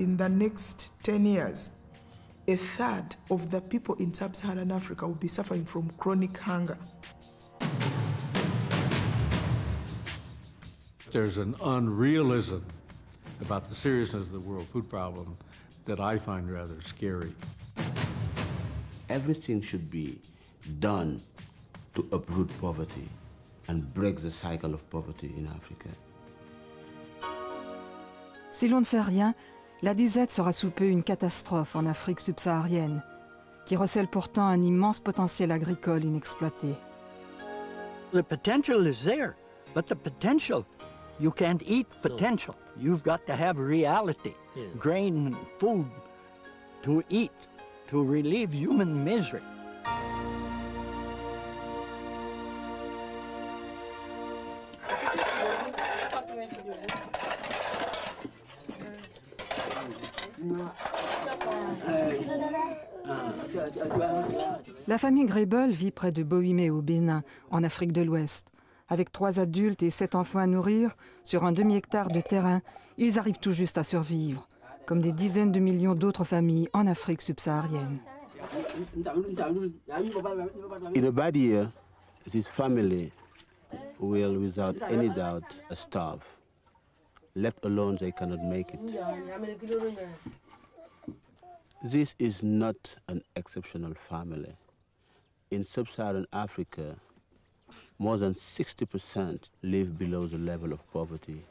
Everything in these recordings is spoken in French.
in the next 10 years, a third of the people in sub-Saharan Africa will be suffering from chronic hunger. There's an unrealism about the seriousness of the world food problem that I find rather scary. Everything should be done to uproot poverty and break the cycle of poverty in Africa. Si l'on ne fait rien, la disette sera sous peu une catastrophe en Afrique subsaharienne, qui recèle pourtant un immense potentiel agricole inexploité. The potential is there, but the potential, you can't eat potential. You've got to have reality, grain and food to eat, to relieve human misery. La famille Grébel vit près de Bohimé au Bénin, en Afrique de l'Ouest. Avec 3 adultes et 7 enfants à nourrir, sur un demi-hectare de terrain, ils arrivent tout juste à survivre, comme des dizaines de millions d'autres familles en Afrique subsaharienne. In a bad year, this family will, without any doubt, starve. Left alone, they cannot make it. This is not an exceptional family. In sub-Saharan Africa, more than 60% live below the level of poverty.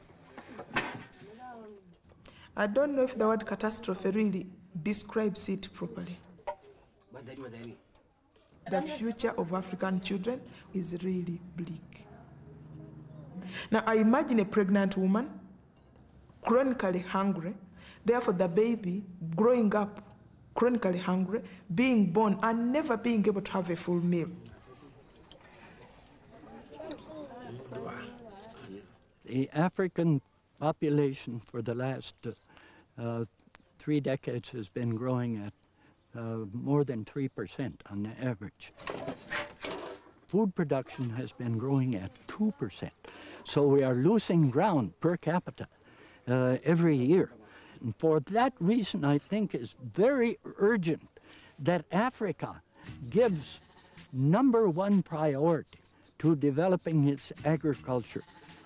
I don't know if the word catastrophe really describes it properly. The future of African children is really bleak. Now, I imagine a pregnant woman, chronically hungry, therefore the baby growing up chronically hungry, being born and never being able to have a full meal. The African population for the last 3 decades has been growing at more than 3% on the average. Food production has been growing at 2%. So we are losing ground per capita every year. And for that reason, I think it's very urgent that Africa gives #1 priority to developing its agriculture,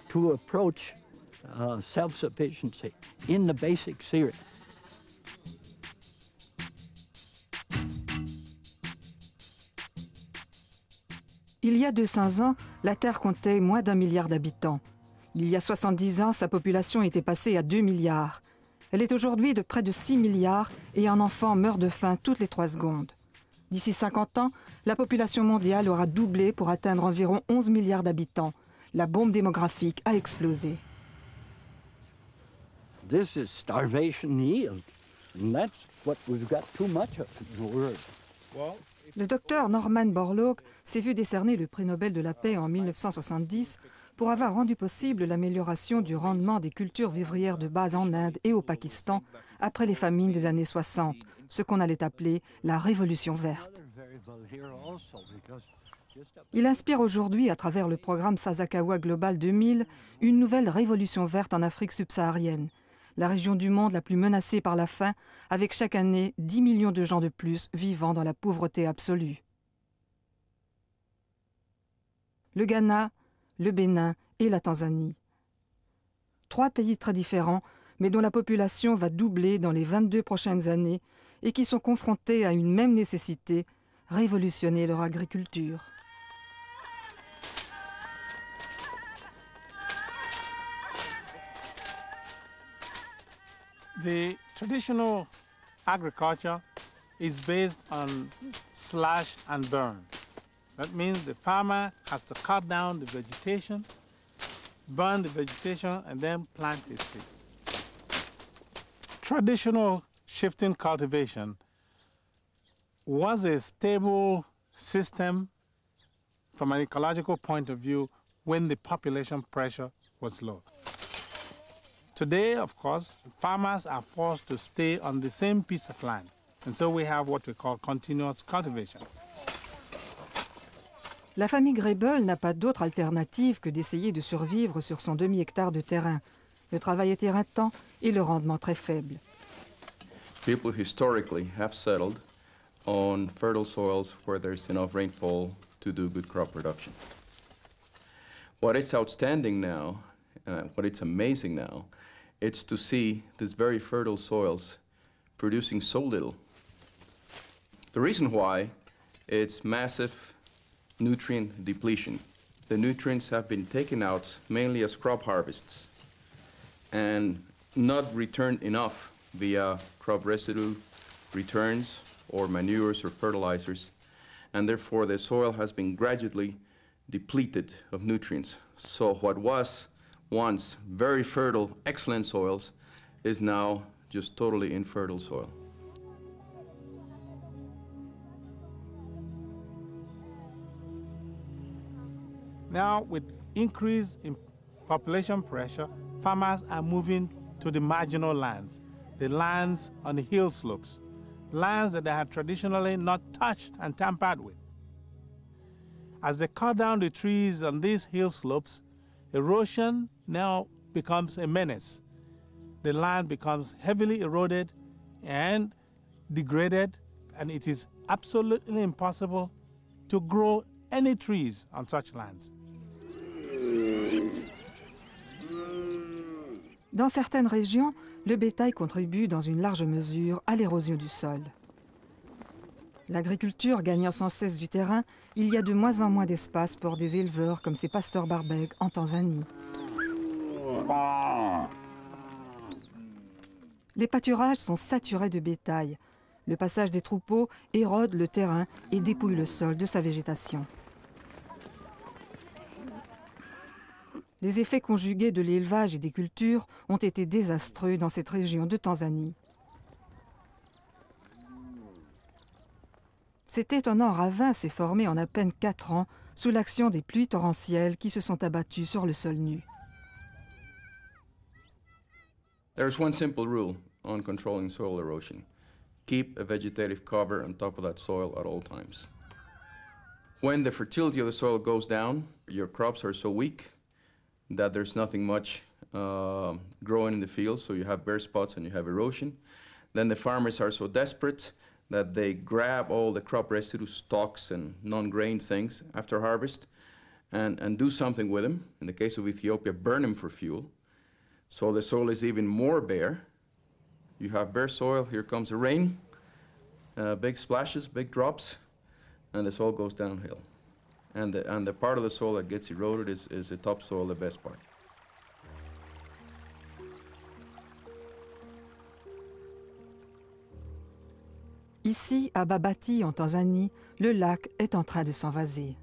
to approach self-sufficiency in the basic cereals. Il y a 200 ans, la Terre comptait moins d'1 milliard d'habitants. Il y a 70 ans, sa population était passée à 2 milliards. Elle est aujourd'hui de près de 6 milliards et un enfant meurt de faim toutes les 3 secondes. D'ici 50 ans, la population mondiale aura doublé pour atteindre environ 11 milliards d'habitants. La bombe démographique a explosé. This is starvation yield, and that's what we've got too much of in the world. Le docteur Norman Borlaug s'est vu décerner le prix Nobel de la paix en 1970 pour avoir rendu possible l'amélioration du rendement des cultures vivrières de base en Inde et au Pakistan après les famines des années 60, ce qu'on allait appeler la Révolution verte. Il inspire aujourd'hui, à travers le programme Sasakawa Global 2000, une nouvelle révolution verte en Afrique subsaharienne, la région du monde la plus menacée par la faim, avec chaque année 10 millions de gens de plus vivant dans la pauvreté absolue. Le Ghana, le Bénin et la Tanzanie. 3 pays très différents, mais dont la population va doubler dans les 22 prochaines années et qui sont confrontés à une même nécessité, révolutionner leur agriculture. The traditional agriculture is based on slash and burn. That means the farmer has to cut down the vegetation, burn the vegetation, and then plant his seed. Traditional shifting cultivation was a stable system from an ecological point of view when the population pressure was low. Today, of course, farmers are forced to stay on the same piece of land. And so we have what we call continuous cultivation. La famille Grébel n'a pas d'autre alternative que d'essayer de survivre sur son demi-hectare de terrain. Le travail est éreintant et le rendement très faible. People historically have settled on fertile soils where there's enough rainfall to do good crop production. What is outstanding now, what it's amazing now, it's to see these very fertile soils producing so little. The reason why, it's massive nutrient depletion. The nutrients have been taken out mainly as crop harvests and not returned enough via crop residue returns or manures or fertilizers, and therefore the soil has been gradually depleted of nutrients. So what was once very fertile, excellent soils is now just totally infertile soil. Now, with increase in population pressure, farmers are moving to the marginal lands, the lands on the hill slopes, lands that they had traditionally not touched and tampered with. As they cut down the trees on these hill slopes, erosion now becomes a menace. The land becomes heavily eroded and degraded, and it is absolutely impossible to grow any trees on such lands. Dans certaines régions, le bétail contribue dans une large mesure à l'érosion du sol. L'agriculture gagnant sans cesse du terrain, il y a de moins en moins d'espace pour des éleveurs comme ces pasteurs barbègues en Tanzanie. Les pâturages sont saturés de bétail. Le passage des troupeaux érode le terrain et dépouille le sol de sa végétation. Les effets conjugués de l'élevage et des cultures ont été désastreux dans cette région de Tanzanie. Cet étonnant ravin s'est formé en à peine 4 ans sous l'action des pluies torrentielles qui se sont abattues sur le sol nu. There's one simple rule on controlling soil erosion. Keep a vegetative cover on top of that soil at all times. When the fertility of the soil goes down, your crops are so weak that there's nothing much growing in the field, so you have bare spots and you have erosion. Then the farmers are so desperate that they grab all the crop residue, stalks and non-grain things after harvest and do something with them. In the case of Ethiopia, burn them for fuel. So the soil is even more bare. You have bare soil, here comes the rain, big splashes, big drops, and the soil goes downhill. And the part of the soil that gets eroded is the topsoil, the best part. Ici, à Babati, en Tanzanie, le lac est en train de s'envaser.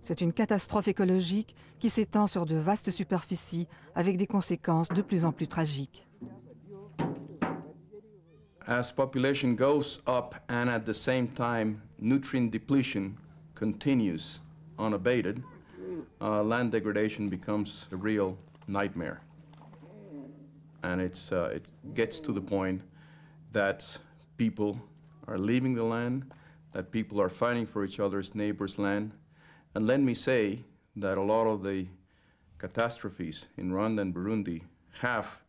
C'est une catastrophe écologique qui s'étend sur de vastes superficies avec des conséquences de plus en plus tragiques. As population goes up and at the same time nutrient depletion continues unabated, land degradation becomes a real nightmare. And it gets to the point that people are leaving the land, that people are fighting for each other's neighbors' land. And let me say that a lot of the catastrophes in Rwanda and Burundi have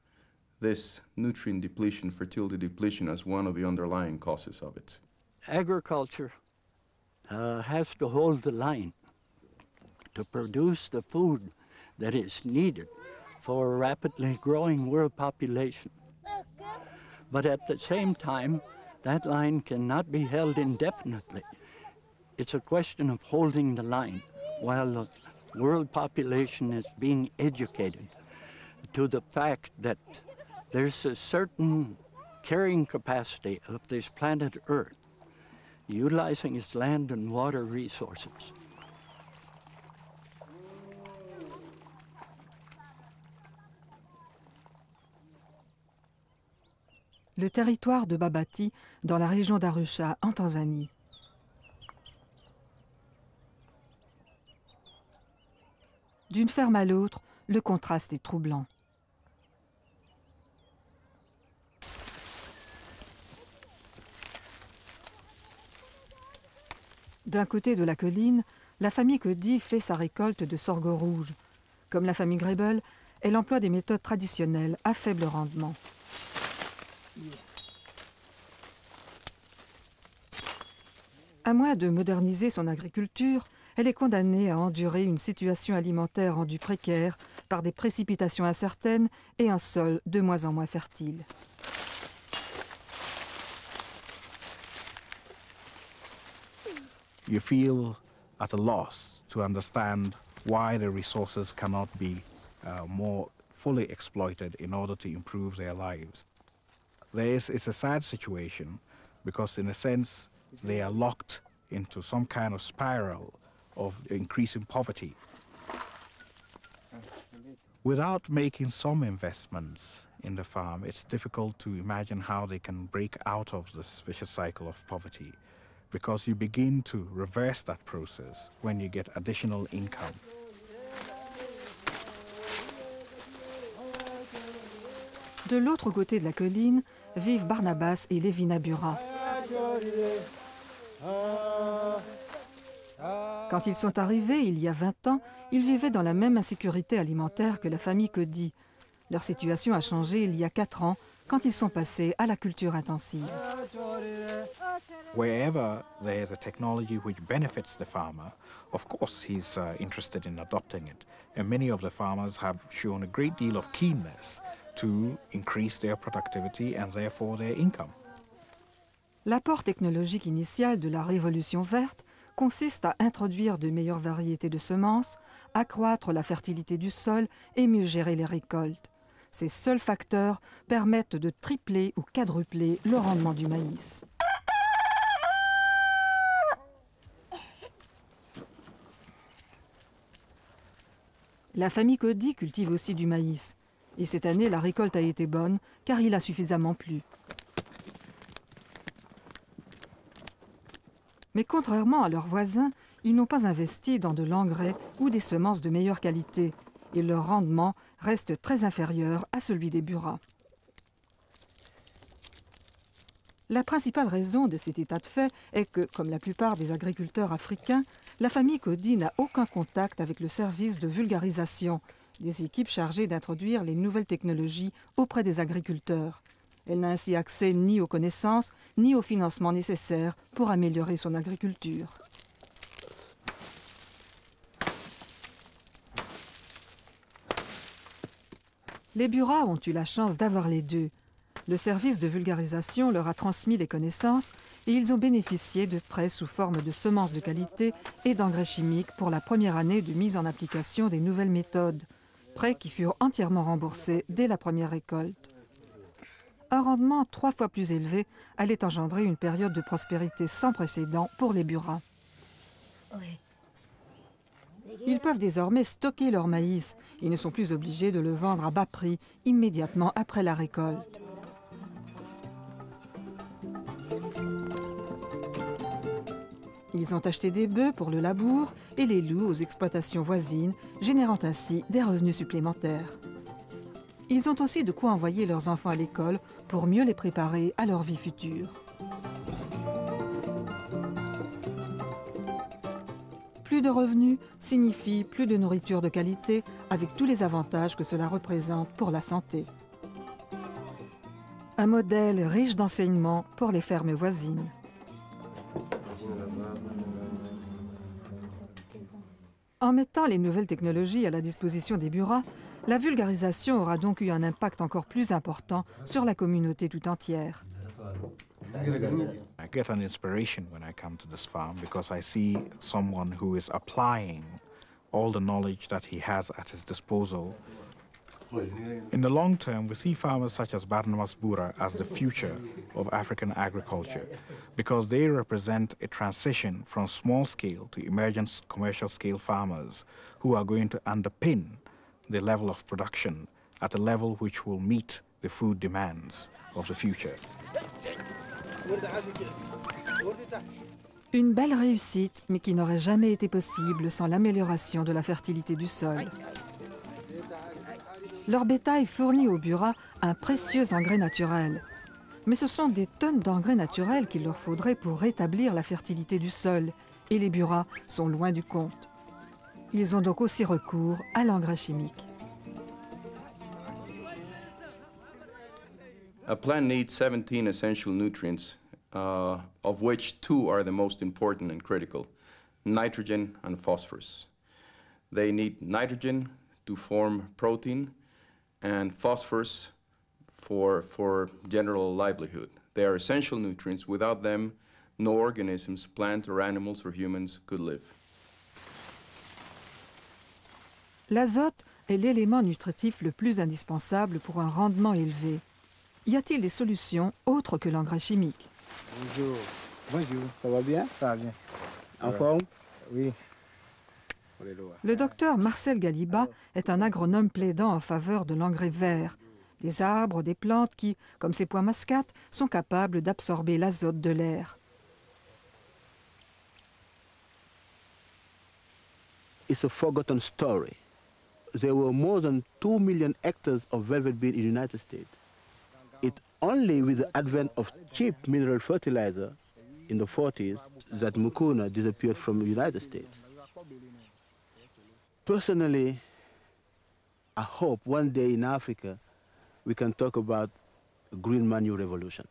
this nutrient depletion, fertility depletion as one of the underlying causes of it. Agriculture has to hold the line to produce the food that is needed for a rapidly growing world population. But at the same time, that line cannot be held indefinitely. It's a question of holding the line while the world population is being educated to the fact that there's a certain carrying capacity of this planet Earth, utilizing its land and water resources. Le territoire de Babati, dans la région d'Arusha, en Tanzanie. D'une ferme à l'autre, le contraste est troublant. D'un côté de la colline, la famille Kodi fait sa récolte de sorgho rouge. Comme la famille Grebel, elle emploie des méthodes traditionnelles à faible rendement. À moins de moderniser son agriculture, elle est condamnée à endurer une situation alimentaire rendue précaire par des précipitations incertaines et un sol de moins en moins fertile. You feel at a loss to understand why the resources cannot be more fully exploited in order to improve their lives. It's a sad situation because, in a sense, they are locked into some kind of spiral of increasing poverty. Without making some investments in the farm, it's difficult to imagine how they can break out of this vicious cycle of poverty, because you begin to reverse that process when you get additional income. De l'autre côté de la colline vivent Barnabas et Levina Bura. Quand ils sont arrivés il y a 20 ans, ils vivaient dans la même insécurité alimentaire que la famille Cody. Leur situation a changé il y a 4 ans, quand ils sont passés à la culture intensive. Wherever there's a technology which benefits the farmer, of course he's interested in adopting it. And many of the farmers have shown a great deal of keenness to increase their productivity and therefore their income. L'apport technologique initial de la révolution verte consiste à introduire de meilleures variétés de semences, accroître la fertilité du sol et mieux gérer les récoltes. Ces seuls facteurs permettent de tripler ou quadrupler le rendement du maïs. La famille Cody cultive aussi du maïs. Et cette année, la récolte a été bonne car il a suffisamment plu. Mais contrairement à leurs voisins, ils n'ont pas investi dans de l'engrais ou des semences de meilleure qualité. Et leur rendement reste très inférieur à celui des Bura. La principale raison de cet état de fait est que, comme la plupart des agriculteurs africains, la famille Cody n'a aucun contact avec le service de vulgarisation, des équipes chargées d'introduire les nouvelles technologies auprès des agriculteurs. Elle n'a ainsi accès ni aux connaissances, ni aux financements nécessaires pour améliorer son agriculture. Les Bura ont eu la chance d'avoir les deux. Le service de vulgarisation leur a transmis les connaissances et ils ont bénéficié de prêts sous forme de semences de qualité et d'engrais chimiques pour la première année de mise en application des nouvelles méthodes. Prêts qui furent entièrement remboursés dès la première récolte. Un rendement 3 fois plus élevé allait engendrer une période de prospérité sans précédent pour les Bura. Ils peuvent désormais stocker leur maïs et ne sont plus obligés de le vendre à bas prix immédiatement après la récolte. Ils ont acheté des bœufs pour le labour et les louent aux exploitations voisines, générant ainsi des revenus supplémentaires. Ils ont aussi de quoi envoyer leurs enfants à l'école pour mieux les préparer à leur vie future. Plus de revenus signifie plus de nourriture de qualité avec tous les avantages que cela représente pour la santé. Un modèle riche d'enseignements pour les fermes voisines. En mettant les nouvelles technologies à la disposition des Bura, la vulgarisation aura donc eu un impact encore plus important sur la communauté tout entière. I get an inspiration when I come to this farm because I see someone who is applying all the knowledge that he has at his disposal. In the long term, we see farmers such as Barnabas Bura as the future of African agriculture because they represent a transition from small-scale to emergent commercial-scale farmers who are going to underpin the level of production at a level which will meet the food demands of the future. Une belle réussite, mais qui n'aurait jamais été possible sans l'amélioration de la fertilité du sol. Leur bétail fournit aux Bura un précieux engrais naturel. Mais ce sont des tonnes d'engrais naturels qu'il leur faudrait pour rétablir la fertilité du sol. Et les Bura sont loin du compte. Ils ont donc aussi recours à l'engrais chimique. A plant needs 17 essential nutrients, of which 2 are the most important and critical, nitrogen and phosphorus. They need nitrogen to form protein and phosphorus for general livelihood. They are essential nutrients. Without them, no organisms, plants or animals or humans could live. L'azote est l'élément nutritif le plus indispensable pour un rendement élevé. Y a-t-il des solutions autres que l'engrais chimique? Bonjour. Bonjour. Ça va bien? Ça va bien. En forme? Oui. Le docteur Marcel Galiba est un agronome plaidant en faveur de l'engrais vert, des arbres, des plantes qui, comme ces pois mascates, sont capables d'absorber l'azote de l'air. It's a forgotten story. There were more than 2 million hectares of velvet bean in the United States. It only with the advent of cheap mineral fertilizer in the 40s that mucuna disappeared from the United States. Personally, I hope one day in Africa we can talk about a green manure revolution.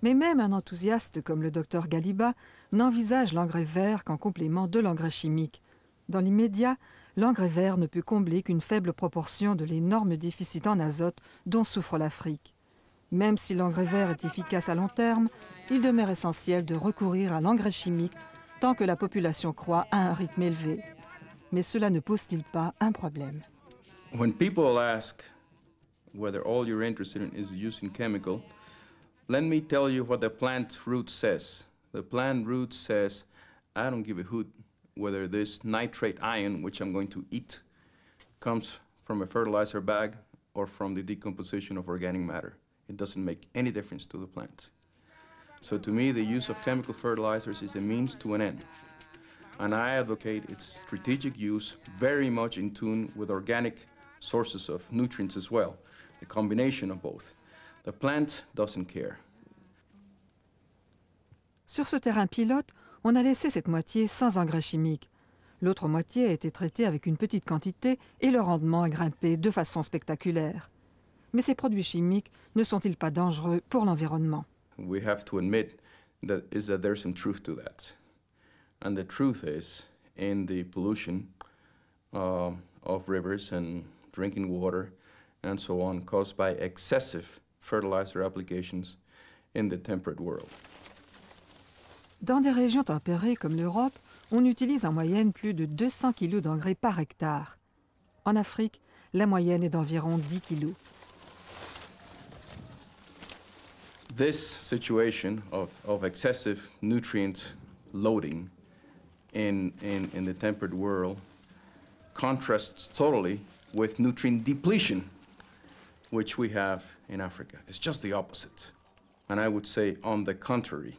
Mais même un enthousiaste comme le docteur Galiba n'envisage l'engrais vert qu'en complément de l'engrais chimique. Dans l'immédiat, l'engrais vert ne peut combler qu'une faible proportion de l'énorme déficit en azote dont souffre l'Afrique. Même si l'engrais vert est efficace à long terme, il demeure essentiel de recourir à l'engrais chimique tant que la population croît à un rythme élevé. Mais cela ne pose-t-il pas un problème? When people ask whether all you're interested in is using chemical, let me tell you what the plant root says. The plant root says, I don't give a hoot whether this nitrate ion, which I'm going to eat, comes from a fertilizer bag or from the decomposition of organic matter. It doesn't make any difference to the plant. So to me, the use of chemical fertilizers is a means to an end. And I advocate its strategic use very much in tune with organic sources of nutrients as well, the combination of both. The plant doesn't care. Sur ce terrain pilote, on a laissé cette moitié sans engrais chimique. L'autre moitié a été traitée avec une petite quantité et le rendement a grimpé de façon spectaculaire. Mais ces produits chimiques ne sont-ils pas dangereux pour l'environnement? We have to admit that there's some truth to that. And the truth is in the pollution of rivers and drinking water and so on caused by excessive fertilizer applications in the temperate world. Dans des régions tempérées comme l'Europe, on utilise en moyenne plus de 200 kg d'engrais par hectare. En Afrique, la moyenne est d'environ 10 kg. This situation of excessive nutrient loading in the temperate world contrasts totally with nutrient depletion, which we have in Africa. It's just the opposite. And I would say, on the contrary,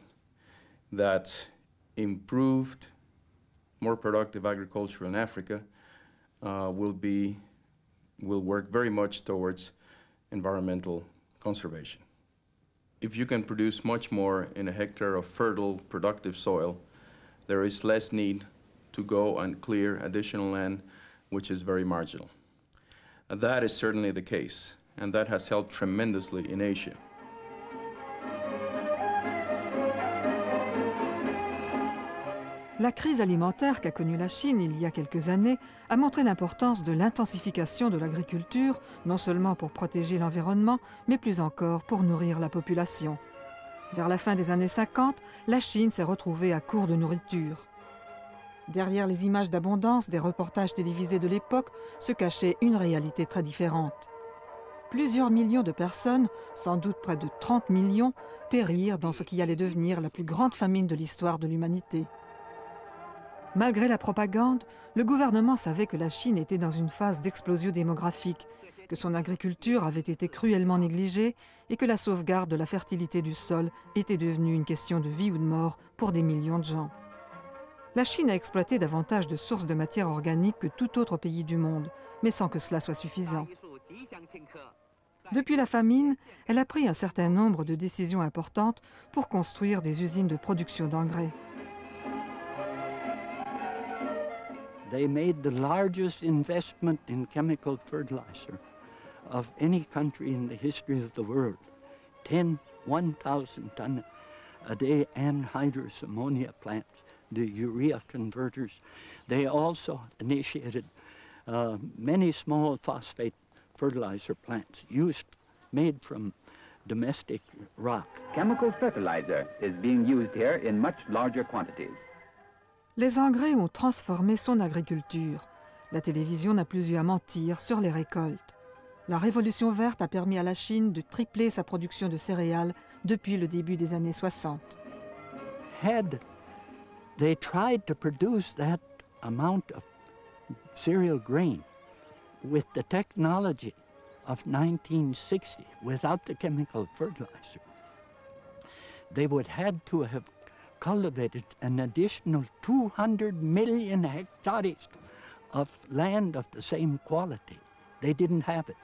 that improved, more productive agriculture in Africa will work very much towards environmental conservation. If you can produce much more in a hectare of fertile, productive soil, there is less need to go and clear additional land, which is very marginal. That is certainly the case, and that has helped tremendously in Asia. La crise alimentaire qu'a connue la Chine il y a quelques années a montré l'importance de l'intensification de l'agriculture, non seulement pour protéger l'environnement, mais plus encore pour nourrir la population. Vers la fin des années 50, la Chine s'est retrouvée à court de nourriture. Derrière les images d'abondance des reportages télévisés de l'époque se cachait une réalité très différente. Plusieurs millions de personnes, sans doute près de 30 millions, périrent dans ce qui allait devenir la plus grande famine de l'histoire de l'humanité. Malgré la propagande, le gouvernement savait que la Chine était dans une phase d'explosion démographique, que son agriculture avait été cruellement négligée et que la sauvegarde de la fertilité du sol était devenue une question de vie ou de mort pour des millions de gens. La Chine a exploité davantage de sources de matière organique que tout autre pays du monde, mais sans que cela soit suffisant. Depuis la famine, elle a pris un certain nombre de décisions importantes pour construire des usines de production d'engrais. They made the largest investment in chemical fertilizer of any country in the history of the world. 1,000 ton a day anhydrous ammonia plants, the urea converters. They also initiated many small phosphate fertilizer plants made from domestic rock. Chemical fertilizer is being used here in much larger quantities. Les engrais ont transformé son agriculture. La télévision n'a plus eu à mentir sur les récoltes. La révolution verte a permis à la Chine de tripler sa production de céréales depuis le début des années 60. Had they tried to produce that amount of cereal grain with the technology of 1960, without the chemical fertilizer, they would had to have cultivated an additional 200 million hectares of land of the same quality. They didn't have it.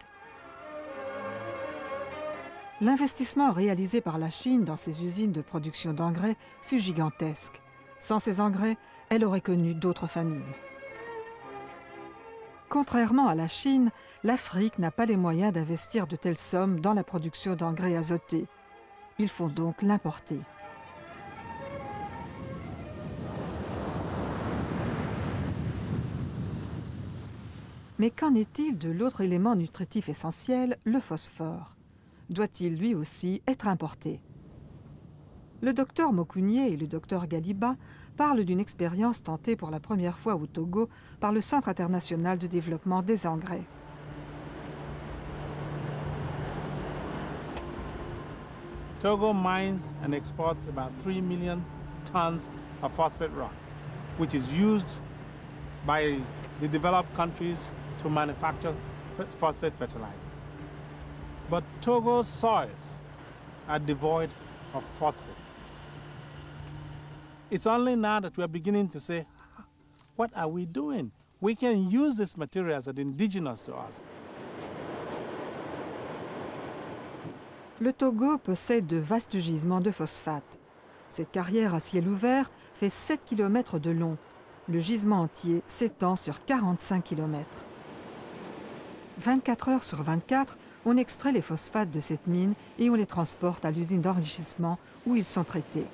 L'investissement réalisé par la Chine dans ses usines de production d'engrais fut gigantesque. Sans ces engrais, elle aurait connu d'autres famines. Contrairement à la Chine, l'Afrique n'a pas les moyens d'investir de telles sommes dans la production d'engrais azotés. Il faut donc l'importer. Mais qu'en est-il de l'autre élément nutritif essentiel, le phosphore? Doit-il lui aussi être importé? Le docteur Mokounié et le docteur Galiba parlent d'une expérience tentée pour la première fois au Togo par le Centre international de développement des engrais. Togo mines and exports about 3 million tons of phosphate rock, which is used by the developed countries to manufacture phosphate fertilizers. But Togo's soils are devoid of phosphate. It's only now that we're beginning to say, what are we doing? We can use these materials that are indigenous to us. Le Togo possède de vastes gisements de phosphate. Cette carrière à ciel ouvert fait 7 km de long. Le gisement entier s'étend sur 45 km. 24 heures sur 24, on extrait les phosphates de cette mine et on les transporte à l'usine d'enrichissement où ils sont traités.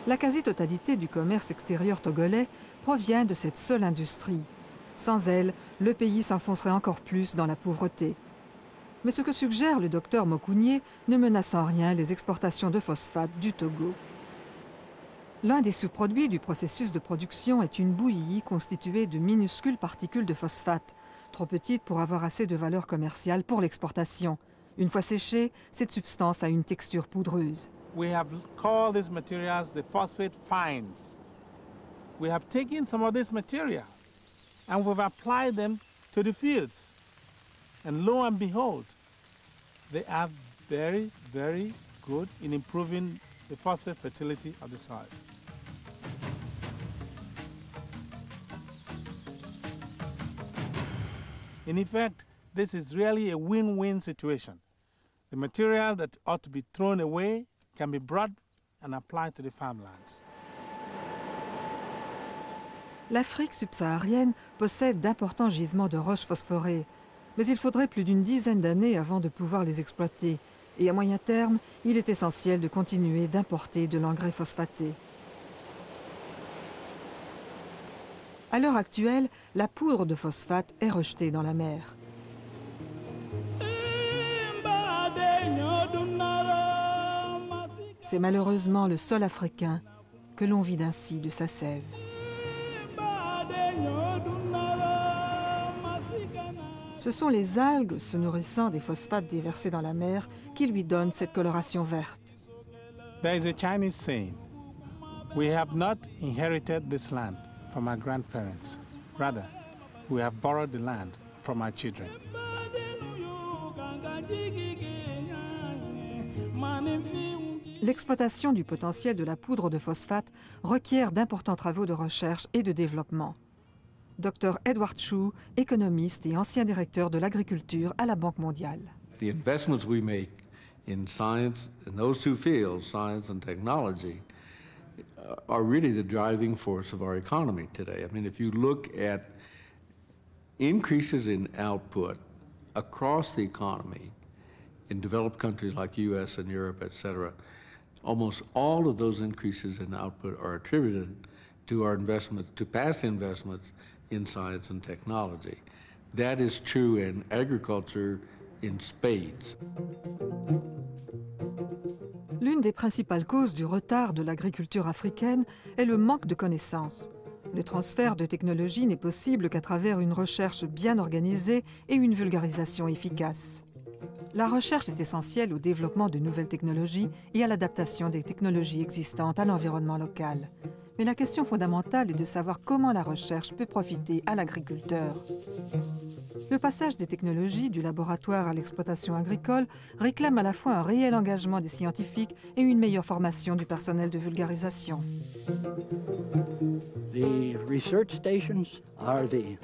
La quasi-totalité du commerce extérieur togolais provient de cette seule industrie. Sans elle, le pays s'enfoncerait encore plus dans la pauvreté. Mais ce que suggère le docteur Mokounié ne menace en rien les exportations de phosphate du Togo. L'un des sous-produits du processus de production est une bouillie constituée de minuscules particules de phosphate, trop petites pour avoir assez de valeur commerciale pour l'exportation. Une fois séchée, cette substance a une texture poudreuse. We have called these materials the phosphate fines. We have taken some of this material and we've applied them to the fields. And lo and behold, they are very, very good in improving the phosphate fertility of the soils. In effect, this is really a win-win situation. The material that ought to be thrown away can be brought and applied to the farmlands. L'Afrique subsaharienne possède d'importants gisements de roches phosphorées, mais il faudrait plus d'une dizaine d'années avant de pouvoir les exploiter. Et à moyen terme, il est essentiel de continuer d'importer de l'engrais phosphaté. À l'heure actuelle, la poudre de phosphate est rejetée dans la mer. C'est malheureusement le sol africain que l'on vide ainsi de sa sève. Ce sont les algues se nourrissant des phosphates déversés dans la mer qui lui donnent cette coloration verte. There is a Chinese saying, we have not inherited this land from our grandparents. Rather, we have borrowed the land from our children. L'exploitation du potentiel de la poudre de phosphate requiert d'importants travaux de recherche et de développement. Dr Edward Chu, économiste et ancien directeur de l'agriculture à la Banque mondiale. The investments we make in science, in those two fields, science and technology, are really the driving force of our economy today. I mean, if you look at increases in output across the economy, in developed countries like US and Europe, et cetera, almost all of those increases in output are attributed to our investments, to past investments in science and technology. That is true in agriculture in spades. L'une des principales causes du retard de l'agriculture africaine est le manque de connaissances. Le transfert de technologies n'est possible qu'à travers une recherche bien organisée et une vulgarisation efficace. La recherche est essentielle au développement de nouvelles technologies et à l'adaptation des technologies existantes à l'environnement local. Mais la question fondamentale est de savoir comment la recherche peut profiter à l'agriculteur. Le passage des technologies du laboratoire à l'exploitation agricole réclame à la fois un réel engagement des scientifiques et une meilleure formation du personnel de vulgarisation. The research stations are the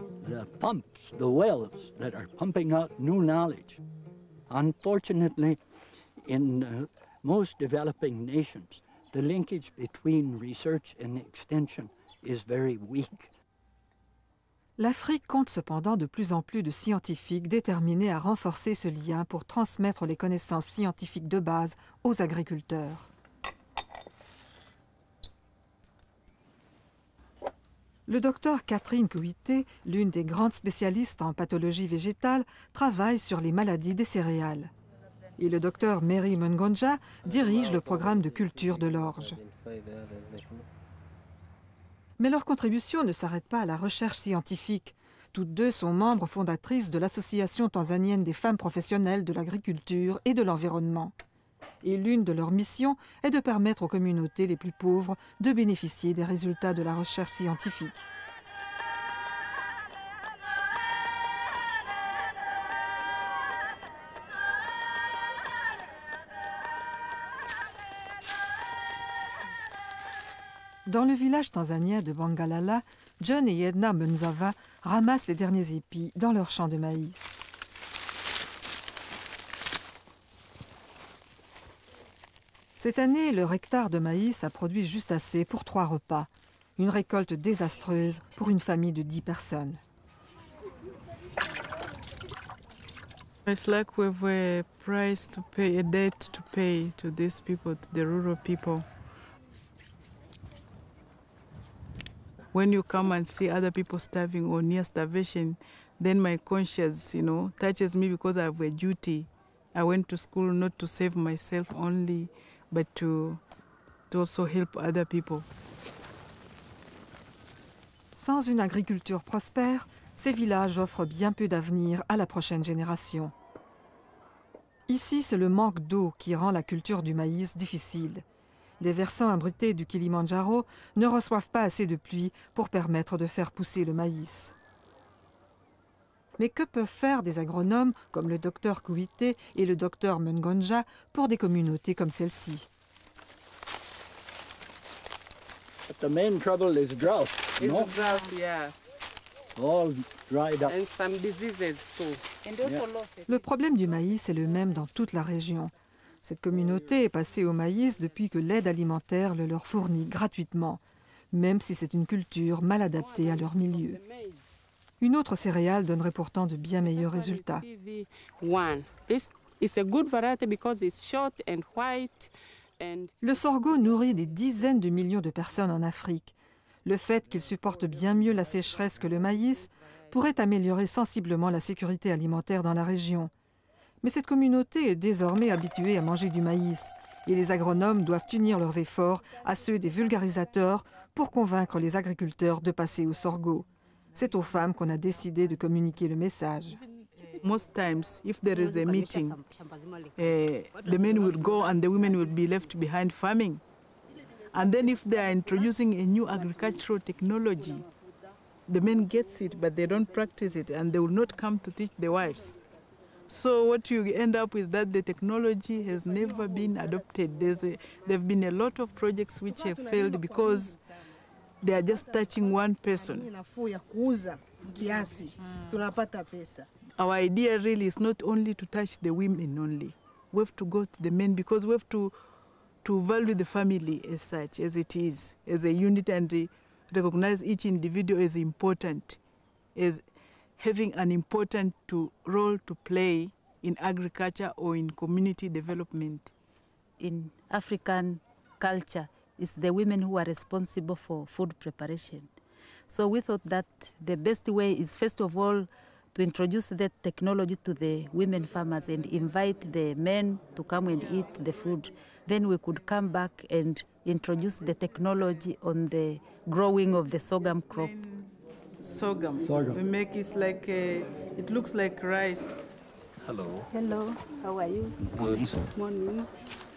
pumps, the wells that are pumping out new knowledge. Unfortunately, in most developing nations, the linkage between research and extension is very weak. L'Afrique compte cependant de plus en plus de scientifiques déterminés à renforcer ce lien pour transmettre les connaissances scientifiques de base aux agriculteurs. Le docteur Catherine Kouité, l'une des grandes spécialistes en pathologie végétale, travaille sur les maladies des céréales. Et le docteur Mary Mungonja dirige le programme de culture de l'orge. Mais leur contribution ne s'arrête pas à la recherche scientifique. Toutes deux sont membres fondatrices de l'Association tanzanienne des femmes professionnelles de l'agriculture et de l'environnement. Et l'une de leurs missions est de permettre aux communautés les plus pauvres de bénéficier des résultats de la recherche scientifique. Dans le village tanzanien de Bangalala, John et Edna Munzava ramassent les derniers épis dans leur champ de maïs. Cette année, leur hectare de maïs a produit juste assez pour 3 repas. Une récolte désastreuse pour une famille de 10 personnes. It's like we've a price to pay, a debt to pay to these people, to the rural people. When you come and see other people starving or near starvation, then my conscience, touches me because I have a duty. I went to school not to save myself only, but to also help other people. Sans une agriculture prospère, ces villages offrent bien peu d'avenir à la prochaine génération. Ici, c'est le manque d'eau qui rend la culture du maïs difficile. Les versants abrités du Kilimandjaro ne reçoivent pas assez de pluie pour permettre de faire pousser le maïs. Mais que peuvent faire des agronomes comme le docteur Kouité et le docteur Mungonja pour des communautés comme celle-ci? But the main trouble is drought. It's drought, yeah. All dried up. And some diseases too. And also Le problème du maïs est le même dans toute la région. Cette communauté est passée au maïs depuis que l'aide alimentaire le leur fournit gratuitement, même si c'est une culture mal adaptée à leur milieu. Une autre céréale donnerait pourtant de bien meilleurs résultats. Le sorgho nourrit des dizaines de millions de personnes en Afrique. Le fait qu'il supporte bien mieux la sécheresse que le maïs pourrait améliorer sensiblement la sécurité alimentaire dans la région. Mais cette communauté est désormais habituée à manger du maïs et les agronomes doivent unir leurs efforts à ceux des vulgarisateurs pour convaincre les agriculteurs de passer au sorgho. C'est aux femmes qu'on a décidé de communiquer le message. Most times, if there is a meeting, the men will go and the women will be left behind farming. And then if they are introducing a new agricultural technology, the men gets it, but they don't practice it, and they will not come to teach the wives. So what you end up is that the technology has never been adopted. There have been a lot of projects which have failed because they are just touching one person. Our idea really is not only to touch the women only. We have to go to the men because we have to value the family as such, as it is, as a unit, and recognize each individual as important, as having an important role to play in agriculture or in community development. In African culture, it's the women who are responsible for food preparation. So we thought that the best way is, first of all, to introduce that technology to the women farmers and invite the men to come and eat the food. Then we could come back and introduce the technology on the growing of the sorghum crop. Sorghum. We make it like it looks like rice. Hello. Hello, how are you? Good. Morning.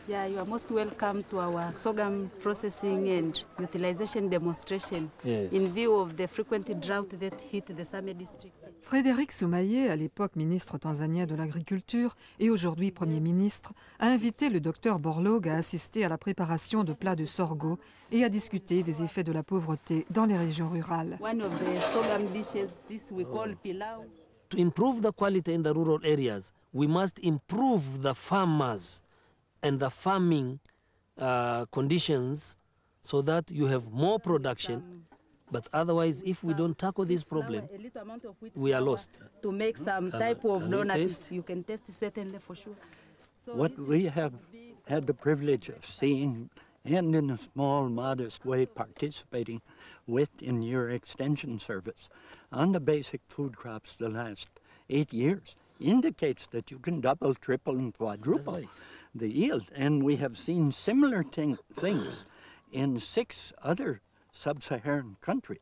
Yeah, you are most welcome to our sorghum processing and utilization demonstration. Yes. In view of the frequent drought that hit the Same district. Frédéric Soumaye, à l'époque ministre tanzanien de l'Agriculture et aujourd'hui Premier ministre, a invité le docteur Borlaug à assister à la préparation de plats de sorgho et à discuter des effets de la pauvreté dans les régions rurales. One of the sorghum dishes, this we call pilau. To improve the quality in the rural areas, we must improve the farmers and the farming conditions so that you have more production. But otherwise, if we don't tackle this problem, we are lost. To make some type of donut, you can taste certainly for sure. So what we have had the privilege of seeing and in a small, modest way participating with in your extension service on the basic food crops the last 8 years indicates that you can double, triple, and quadruple the yield. And we have seen similar things in 6 other sub-Saharan countries.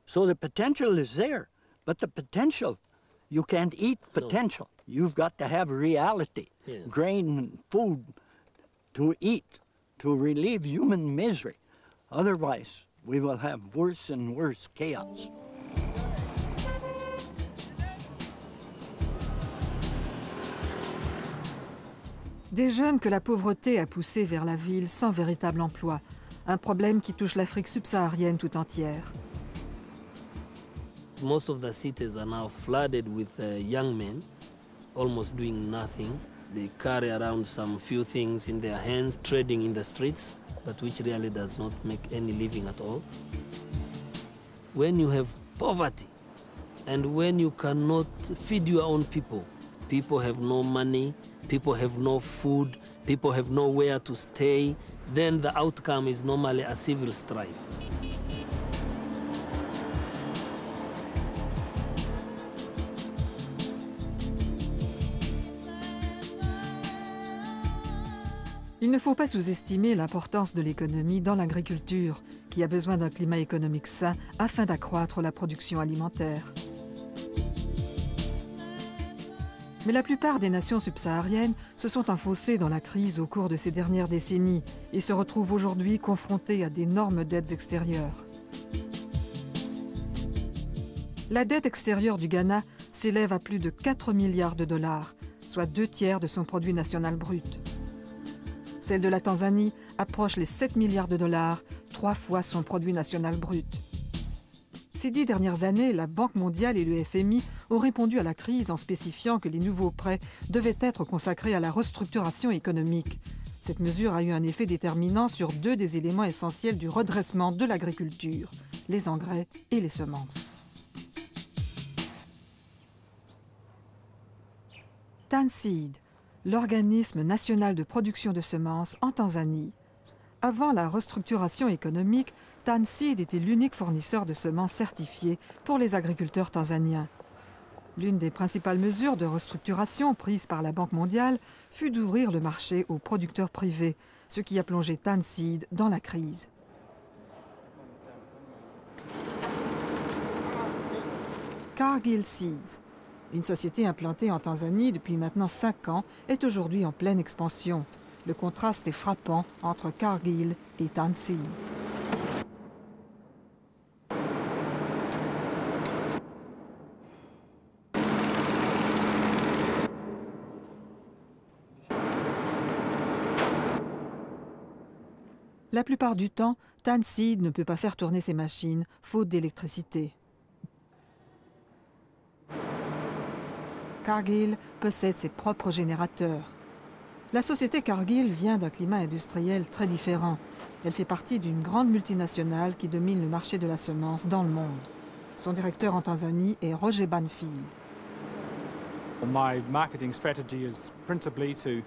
So the potential is there, but the potential, you can't eat potential. No. You've got to have reality, grain and food to eat, to relieve human misery. Otherwise, we will have worse and worse chaos. Des jeunes que la pauvreté a poussés vers la ville sans véritable emploi. Un problème qui touche l'Afrique subsaharienne tout entière. Most of the cities are now flooded with young men, almost doing nothing. They carry around some few things in their hands, trading in the streets, but which really does not make any living at all. When you have poverty, and when you cannot feed your own people, people have no money, people have no food, people have nowhere to stay, then the outcome is normally a civil strife. Il ne faut pas sous-estimer l'importance de l'économie dans l'agriculture, qui a besoin d'un climat économique sain afin d'accroître la production alimentaire. Mais la plupart des nations subsahariennes se sont enfoncées dans la crise au cours de ces dernières décennies et se retrouvent aujourd'hui confrontées à d'énormes dettes extérieures. La dette extérieure du Ghana s'élève à plus de 4 milliards de dollars, soit 2/3 de son produit national brut. Celle de la Tanzanie approche les 7 milliards de dollars, 3 fois son produit national brut. Ces 10 dernières années, la Banque mondiale et le FMI ont répondu à la crise en spécifiant que les nouveaux prêts devaient être consacrés à la restructuration économique. Cette mesure a eu un effet déterminant sur 2 des éléments essentiels du redressement de l'agriculture, les engrais et les semences. TanSeed, l'organisme national de production de semences en Tanzanie. Avant la restructuration économique, TanSeed était l'unique fournisseur de semences certifiées pour les agriculteurs tanzaniens. L'une des principales mesures de restructuration prises par la Banque mondiale fut d'ouvrir le marché aux producteurs privés, ce qui a plongé TanSeed dans la crise. Cargill Seeds, une société implantée en Tanzanie depuis maintenant 5 ans, est aujourd'hui en pleine expansion. Le contraste est frappant entre Cargill et TanSeed. La plupart du temps, TanSeed ne peut pas faire tourner ses machines, faute d'électricité. Cargill possède ses propres générateurs. La société Cargill vient d'un climat industriel très différent. Elle fait partie d'une grande multinationale qui domine le marché de la semence dans le monde. Son directeur en Tanzanie est Roger Banfield. My marketing strategy is principally to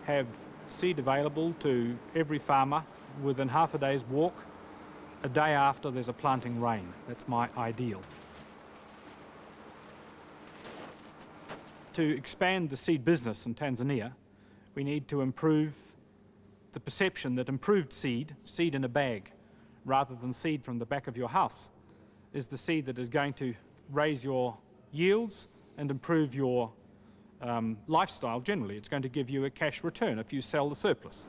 have seed available to every farmer within half a day's walk, a day after there's a planting rain. That's my ideal. To expand the seed business in Tanzania, we need to improve the perception that improved seed in a bag, rather than seed from the back of your house, is the seed that is going to raise your yields and improve your lifestyle generally. It's going to give you a cash return if you sell the surplus.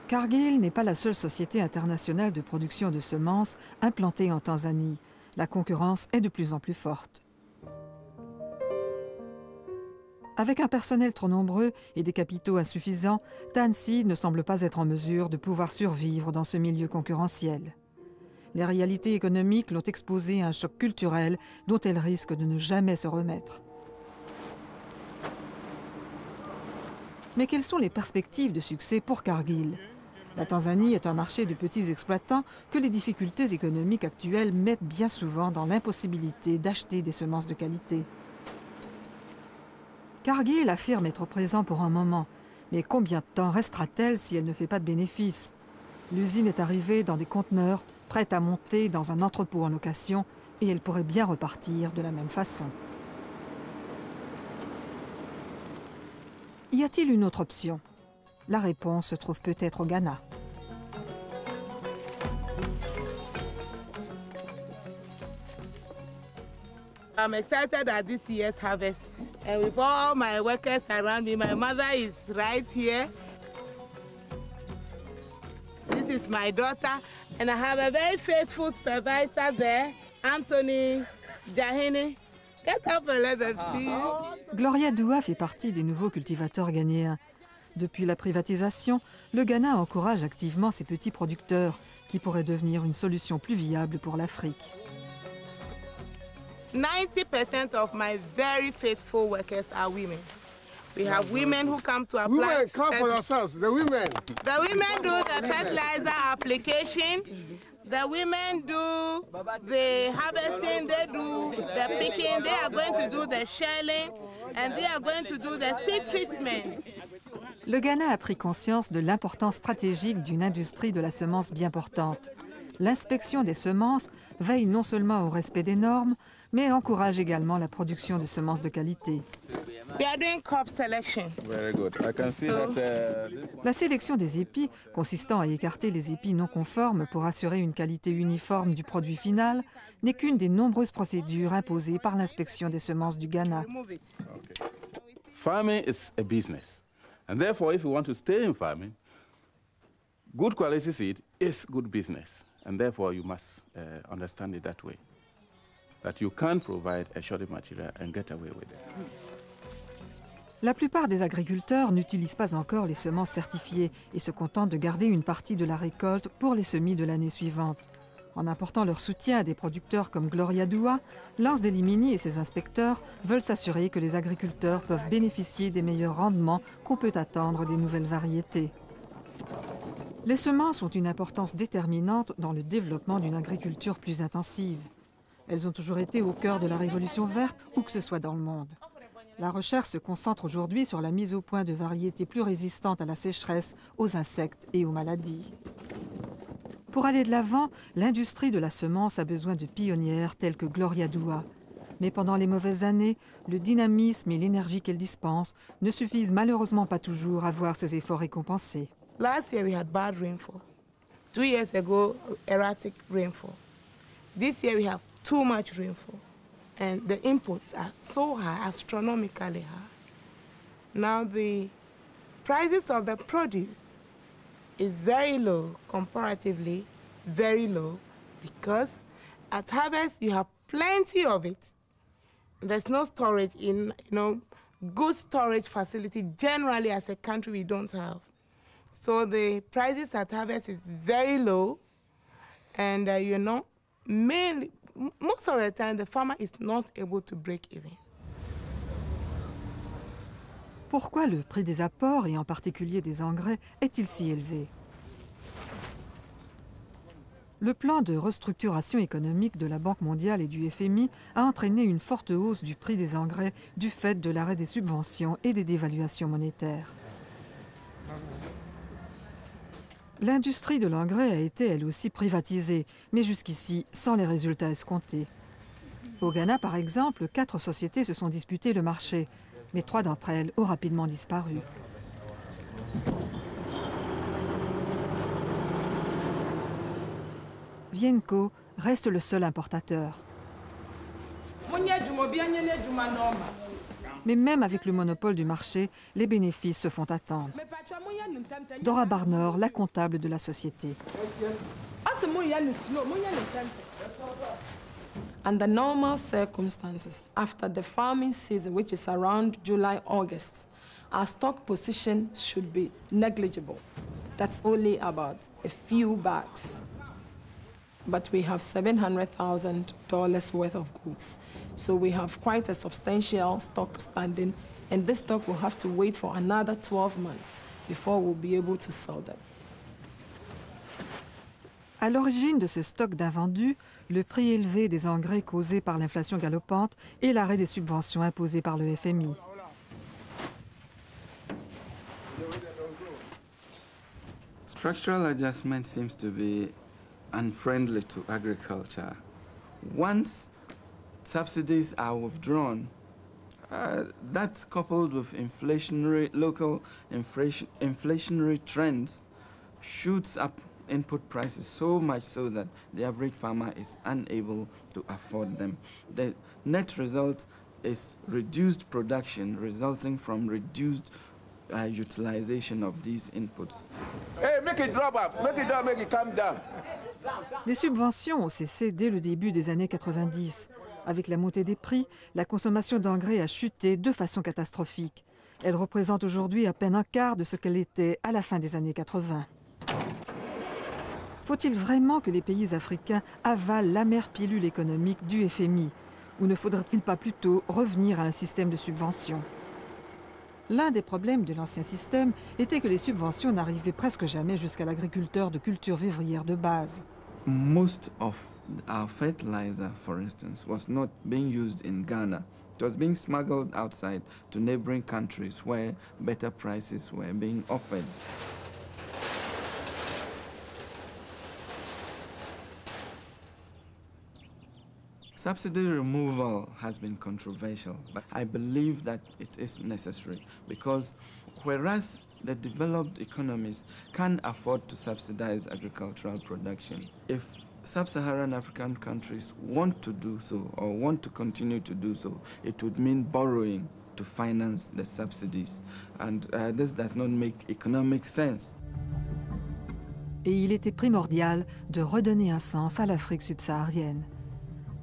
Cargill n'est pas la seule société internationale de production de semences implantée en Tanzanie. La concurrence est de plus en plus forte. Avec un personnel trop nombreux et des capitaux insuffisants, TanSeed ne semble pas être en mesure de pouvoir survivre dans ce milieu concurrentiel. Les réalités économiques l'ont exposée à un choc culturel dont elle risque de ne jamais se remettre. Mais quelles sont les perspectives de succès pour Cargill? La Tanzanie est un marché de petits exploitants que les difficultés économiques actuelles mettent bien souvent dans l'impossibilité d'acheter des semences de qualité. Cargill affirme être présent pour un moment, mais combien de temps restera-t-elle si elle ne fait pas de bénéfices? L'usine est arrivée dans des conteneurs, prête à monter dans un entrepôt en location, et elle pourrait bien repartir de la même façon. Y a-t-il une autre option? La réponse se trouve peut-être au Ghana. I'm excited at this year's harvest. And with all my workers around me, my mother is right here. This is my daughter, and I have a very faithful supervisor there, Anthony Jahini. Get up and let them see you. Gloria Dua fait partie des nouveaux cultivateurs ghanéens. Depuis la privatisation, le Ghana encourage activement ses petits producteurs, qui pourraient devenir une solution plus viable pour l'Afrique. 90% of my very faithful workers are women. We have women who come to apply. Women, come for yourselves, the women. The women do the fertilizer application. The women do the harvesting, they do the picking, they are going to do the shelling, and they are going to do the seed treatment. Le Ghana a pris conscience de l'importance stratégique d'une industrie de la semence bien portante. L'inspection des semences veille non seulement au respect des normes, mais encourage également la production de semences de qualité. We are doing crop selection. Very good. I can see that, La sélection des épis, consistant à écarter les épis non conformes pour assurer une qualité uniforme du produit final, n'est qu'une des nombreuses procédures imposées par l'inspection des semences du Ghana. Farming is a business. And therefore, if you want to stay in farming, good quality seed is good business. And therefore, you must understand it that way. That you can't provide a shortage material and get away with it. La plupart des agriculteurs n'utilisent pas encore les semences certifiées et se contentent de garder une partie de la récolte pour les semis de l'année suivante. En apportant leur soutien à des producteurs comme Gloria Dua, Lance Delimini et ses inspecteurs veulent s'assurer que les agriculteurs peuvent bénéficier des meilleurs rendements qu'on peut attendre des nouvelles variétés. Les semences ont une importance déterminante dans le développement d'une agriculture plus intensive. Elles ont toujours été au cœur de la révolution verte, où que ce soit dans le monde. La recherche se concentre aujourd'hui sur la mise au point de variétés plus résistantes à la sécheresse, aux insectes et aux maladies. Pour aller de l'avant, l'industrie de la semence a besoin de pionnières telles que Gloria Dua. Mais pendant les mauvaises années, le dynamisme et l'énergie qu'elle dispense ne suffisent malheureusement pas toujours à voir ses efforts récompensés. Last year we had bad rainfall. 2 years ago, erratic rainfall. This year we have too much rainfall. And the inputs are so high, astronomically high. Now the prices of the produce is very low, comparatively very low, because at harvest you have plenty of it. There's no storage in, good storage facility. Generally, as a country, we don't have. So the prices at harvest is very low, and mainly, most of the time, the farmer is not able to break even. Pourquoi le prix des apports, et en particulier des engrais, est-il si élevé? Le plan de restructuration économique de la Banque mondiale et du FMI a entraîné une forte hausse du prix des engrais du fait de l'arrêt des subventions et des dévaluations monétaires. L'industrie de l'engrais a été elle aussi privatisée, mais jusqu'ici sans les résultats escomptés. Au Ghana, par exemple, 4 sociétés se sont disputées le marché, mais 3 d'entre elles ont rapidement disparu. Vienco reste le seul importateur. Mais même avec le monopole du marché, les bénéfices se font attendre. Dora Barner, la comptable de la société. Under normal circumstances, after the farming season, which is around July, August, our stock position should be negligible. That's only about a few bags. But we have $700,000 worth of goods. So we have quite a substantial stock standing, and this stock will have to wait for another 12 months before we'll be able to sell them. À l'origine de ce stock d'invendus, le prix élevé des engrais causé par l'inflation galopante et l'arrêt des subventions imposées par le FMI. Structural adjustment seems to be unfriendly to agriculture. Once subsidies are withdrawn, that's coupled with local inflationary trends, shoots up input prices so much so that the average farmer is unable to afford them. The net result is reduced production resulting from reduced utilization of these inputs. Hey, make it drop up, make it down, make it come down. Les subventions ont cessé dès le début des années 90. Avec la montée des prix, la consommation d'engrais a chuté de façon catastrophique. Elle représente aujourd'hui à peine un quart de ce qu'elle était à la fin des années 80. Faut-il vraiment que les pays africains avalent l'amère pilule économique du FMI? Ou ne faudrait-il pas plutôt revenir à un système de subventions? L'un des problèmes de l'ancien système était que les subventions n'arrivaient presque jamais jusqu'à l'agriculteur de cultures vivrières de base. Most of our fertilizer, for instance, was not being used in Ghana. It was being smuggled outside to neighboring countries where better prices were being offered. Subsidy removal has been controversial, but I believe that it is necessary because whereas the developed economies can afford to subsidize agricultural production, if sub-Saharan African countries want to do so or want to continue to do so, it would mean borrowing to finance the subsidies. And this does not make economic sense. Et il était primordial de redonner un sens à l'Afrique subsaharienne.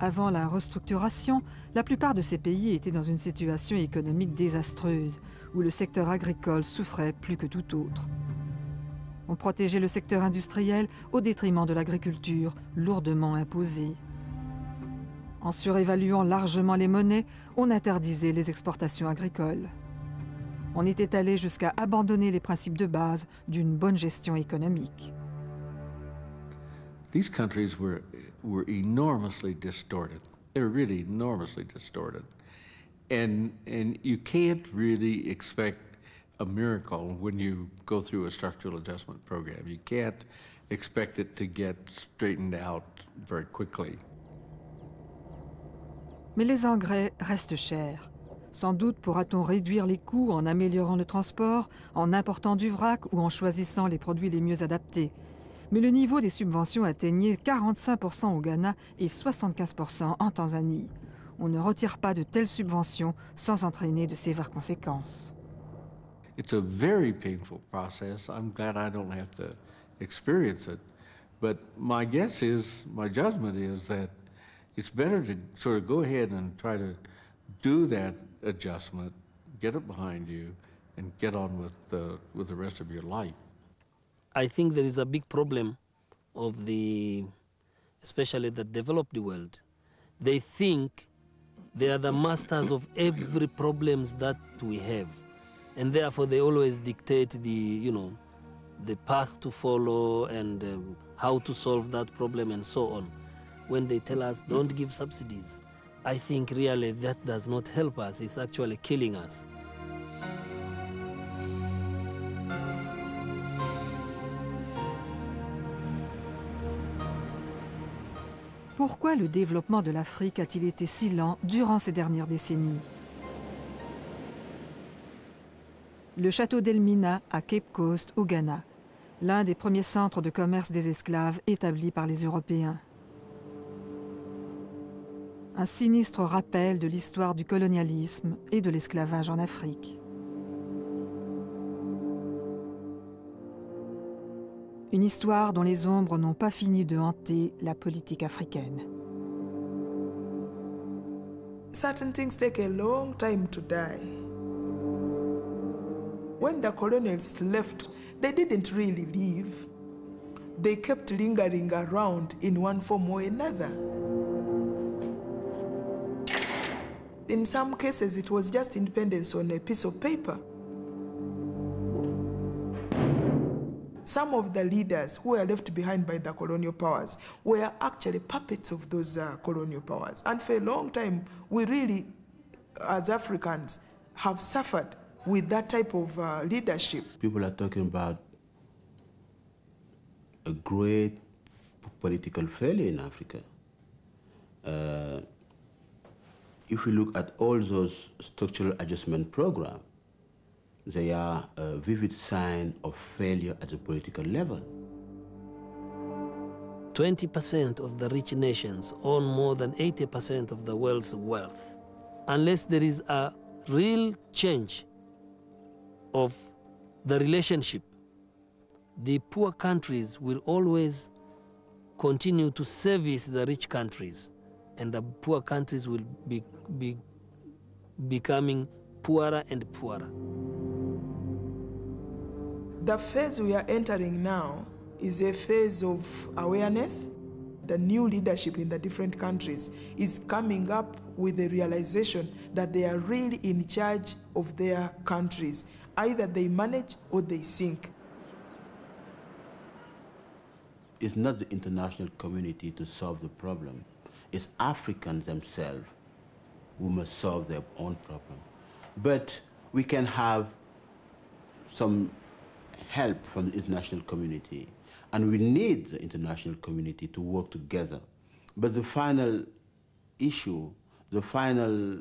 Avant la restructuration, la plupart de ces pays étaient dans une situation économique désastreuse, où le secteur agricole souffrait plus que tout autre. On protégeait le secteur industriel au détriment de l'agriculture, lourdement imposée. En surévaluant largement les monnaies, on interdisait les exportations agricoles. On était allé jusqu'à abandonner les principes de base d'une bonne gestion économique. These countries were enormously distorted. They were really enormously distorted. And you can't really expect a miracle when you go through a structural adjustment program. You can't expect it to get straightened out very quickly. Mais les engrais restent chers. Sans doute pourra-t-on réduire les coûts en améliorant le transport, en important du vrac ou en choisissant les produits les mieux adaptés. Mais le niveau des subventions atteignait 45% au Ghana et 75% en Tanzanie. On ne retire pas de telles subventions sans entraîner de sévères conséquences. It's a very painful process. I'm glad I don't have to experience it. But my guess is, my judgment is that it's better to sort of go ahead and try to do that adjustment, get it behind you, and get on with the rest of your life. I think there is a big problem of especially the developed world. They think they are the masters of every problems that we have. And therefore they always dictate the path to follow and how to solve that problem and so on. When they tell us don't give subsidies, I think really that does not help us. It's actually killing us. Pourquoi le développement de l'Afrique a-t-il été si lent durant ces dernières décennies? Le château d'Elmina à Cape Coast, au Ghana, l'un des premiers centres de commerce des esclaves établis par les Européens. Un sinistre rappel de l'histoire du colonialisme et de l'esclavage en Afrique. Une histoire dont les ombres n'ont pas fini de hanter la politique africaine. Certain things take a long time to die. When the colonialists left, they didn't really leave. They kept lingering around in one form or another. In some cases, it was just independence on a piece of paper. Some of the leaders who were left behind by the colonial powers were actually puppets of those colonial powers. And for a long time, we really, as Africans, have suffered with that type of leadership. People are talking about a great political failure in Africa. If we look at all those structural adjustment programs, they are a vivid sign of failure at the political level. 20% of the rich nations own more than 80% of the world's wealth. Unless there is a real change of the relationship, the poor countries will always continue to service the rich countries, and the poor countries will be becoming poorer and poorer. The phase we are entering now is a phase of awareness. The new leadership in the different countries is coming up with the realization that they are really in charge of their countries. Either they manage or they sink. It's not the international community to solve the problem. It's Africans themselves who must solve their own problem. But we can have some help from the international community, and we need the international community to work together. But the final issue, the final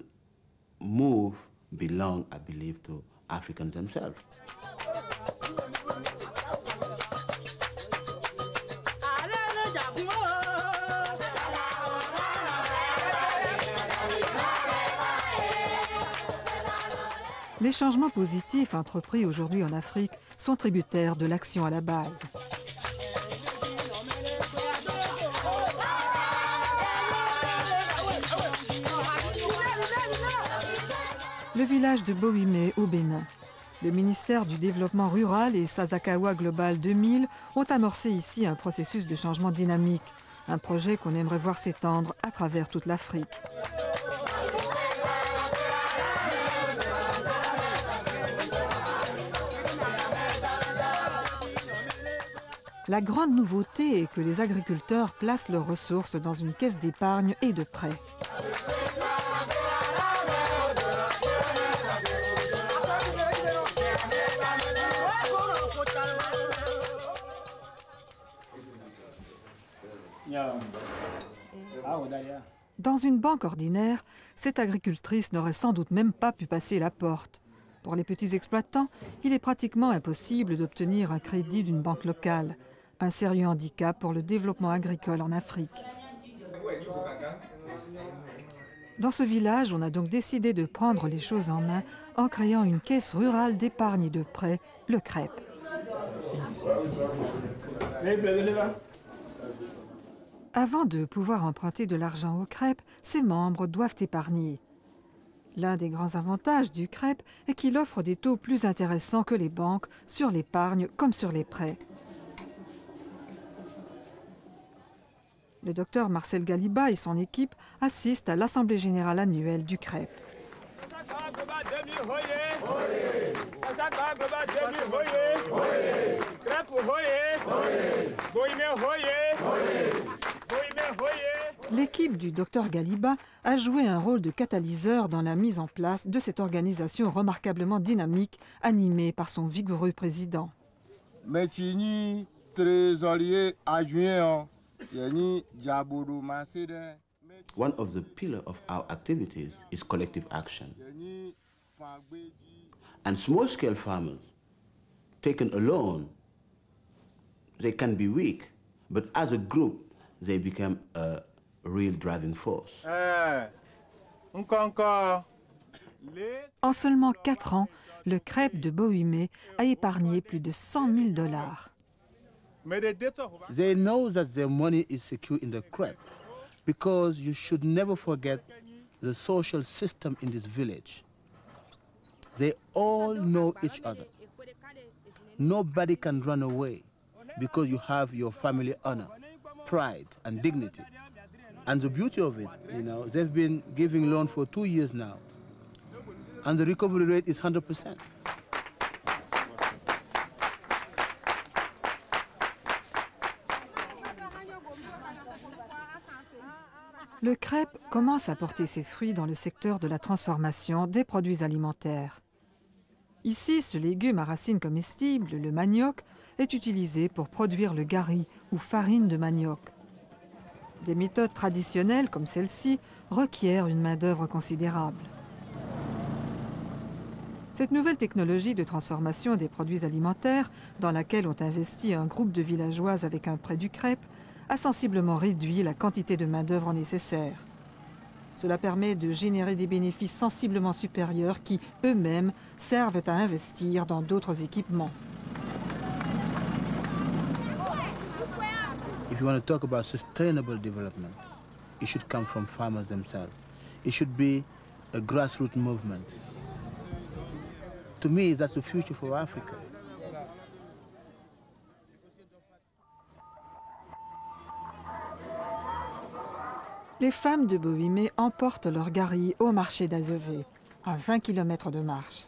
move belongs, I believe, to Africans themselves. Les changements positifs entrepris aujourd'hui en Afrique sont tributaires de l'action à la base. Le village de Bohimé au Bénin. Le ministère du Développement rural et Sasakawa Global 2000 ont amorcé ici un processus de changement dynamique, un projet qu'on aimerait voir s'étendre à travers toute l'Afrique. La grande nouveauté est que les agriculteurs placent leurs ressources dans une caisse d'épargne et de prêts. Dans une banque ordinaire, cette agricultrice n'aurait sans doute même pas pu passer la porte. Pour les petits exploitants, il est pratiquement impossible d'obtenir un crédit d'une banque locale. Un sérieux handicap pour le développement agricole en Afrique. Dans ce village, on a donc décidé de prendre les choses en main en créant une caisse rurale d'épargne et de prêts, le CREP. Avant de pouvoir emprunter de l'argent au CREP, ses membres doivent épargner. L'un des grands avantages du CREP est qu'il offre des taux plus intéressants que les banques sur l'épargne comme sur les prêts. Le docteur Marcel Galiba et son équipe assistent à l'Assemblée générale annuelle du CREP. L'équipe du Dr Galiba a joué un rôle de catalyseur dans la mise en place de cette organisation remarquablement dynamique, animée par son vigoureux président. Trésorier adjoint, One of the pillars of our activities is collective action. And small-scale farmers, taken alone, they can be weak, but as a group, they become a real driving force. En seulement 4 ans, le crêpe de Bohumé a épargné plus de $100 000. They know that their money is secure in the crêpe because you should never forget the social system in this village. They all know each other. Nobody can run away because you have your family honor, pride, and dignity. And the beauty of it, you know, they've been giving loan for 2 years now, and the recovery rate is 100%. Le crêpe commence à porter ses fruits dans le secteur de la transformation des produits alimentaires. Ici, ce légume à racines comestibles, le manioc, est utilisé pour produire le gari ou farine de manioc. Des méthodes traditionnelles comme celle-ci requièrent une main-d'œuvre considérable. Cette nouvelle technologie de transformation des produits alimentaires, dans laquelle ont investi un groupe de villageoises avec un prêt du crêpe, a sensiblement réduit la quantité de main-d'œuvre nécessaire. Cela permet de générer des bénéfices sensiblement supérieurs qui, eux-mêmes, servent à investir dans d'autres équipements. If you want to talk about sustainable development, it should come from farmers themselves. It should be a grassroots movement. To me, that's the future for Africa. Les femmes de Bohumé emportent leur gari au marché d'Azevé, à 20 km de marche.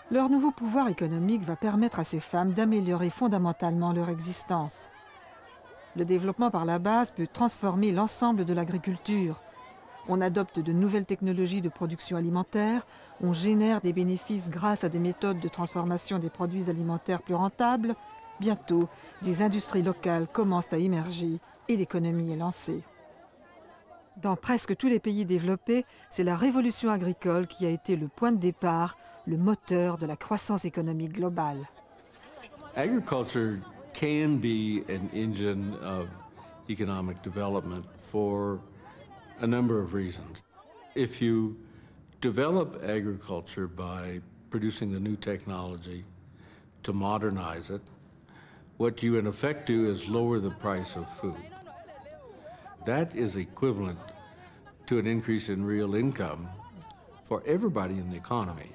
Leur nouveau pouvoir économique va permettre à ces femmes d'améliorer fondamentalement leur existence. Le développement par la base peut transformer l'ensemble de l'agriculture. On adopte de nouvelles technologies de production alimentaire, on génère des bénéfices grâce à des méthodes de transformation des produits alimentaires plus rentables. Bientôt, des industries locales commencent à émerger et l'économie est lancée. Dans presque tous les pays développés, c'est la révolution agricole qui a été le point de départ, le moteur de la croissance économique globale. Agriculture can be an engine of economic development for a number of reasons. If you develop agriculture by producing the new technology to modernize it, what you in effect do is lower the price of food. That is equivalent to an increase in real income for everybody in the economy.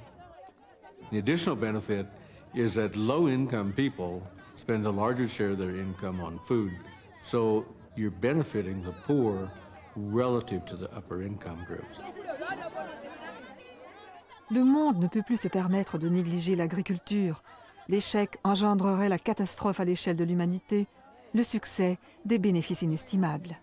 The additional benefit is that low-income people spend a larger share of their income on food, so you're benefiting the poor relative to the upper income groups. Le monde ne peut plus se permettre de négliger l'agriculture. L'échec engendrerait la catastrophe à l'échelle de l'humanité, le succès des bénéfices inestimables.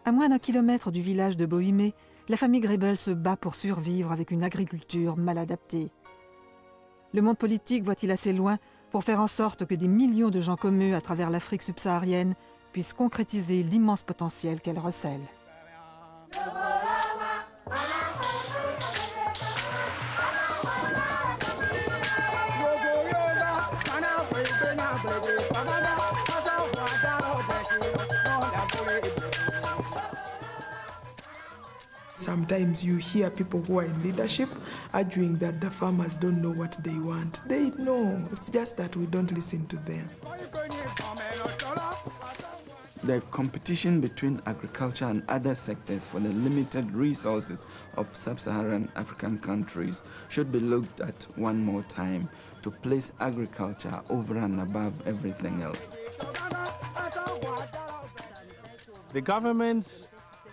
À moins d'1 kilomètre du village de Bohumé, la famille Grebel se bat pour survivre avec une agriculture mal adaptée. Le monde politique voit-il assez loin pour faire en sorte que des millions de gens comme eux à travers l'Afrique subsaharienne puissent concrétiser l'immense potentiel qu'elle recèle. Sometimes you hear people who are in leadership arguing that the farmers don't know what they want. They know, it's just that we don't listen to them. The competition between agriculture and other sectors for the limited resources of sub-Saharan African countries should be looked at one more time to place agriculture over and above everything else. The governments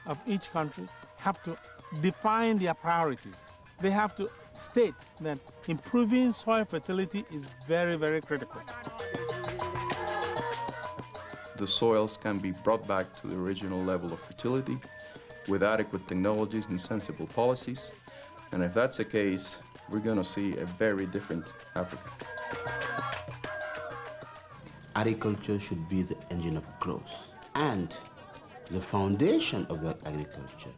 of each country have to define their priorities. They have to state that improving soil fertility is very, very critical. The soils can be brought back to the original level of fertility with adequate technologies and sensible policies. And if that's the case, we're going to see a very different Africa. Agriculture should be the engine of growth, and the foundation of that agriculture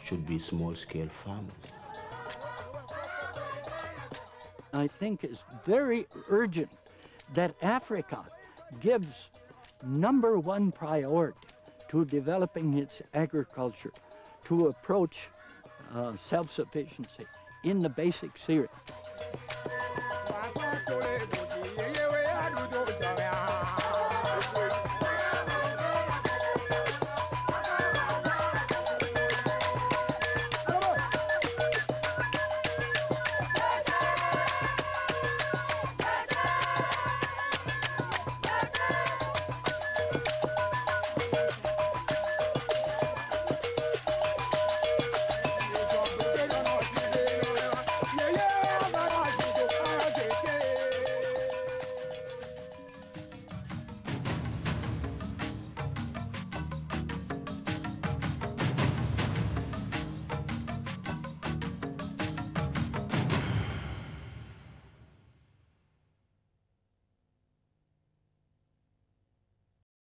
should be small-scale farmers. I think it's very urgent that Africa gives #1 priority to developing its agriculture to approach self-sufficiency in the basic cereals.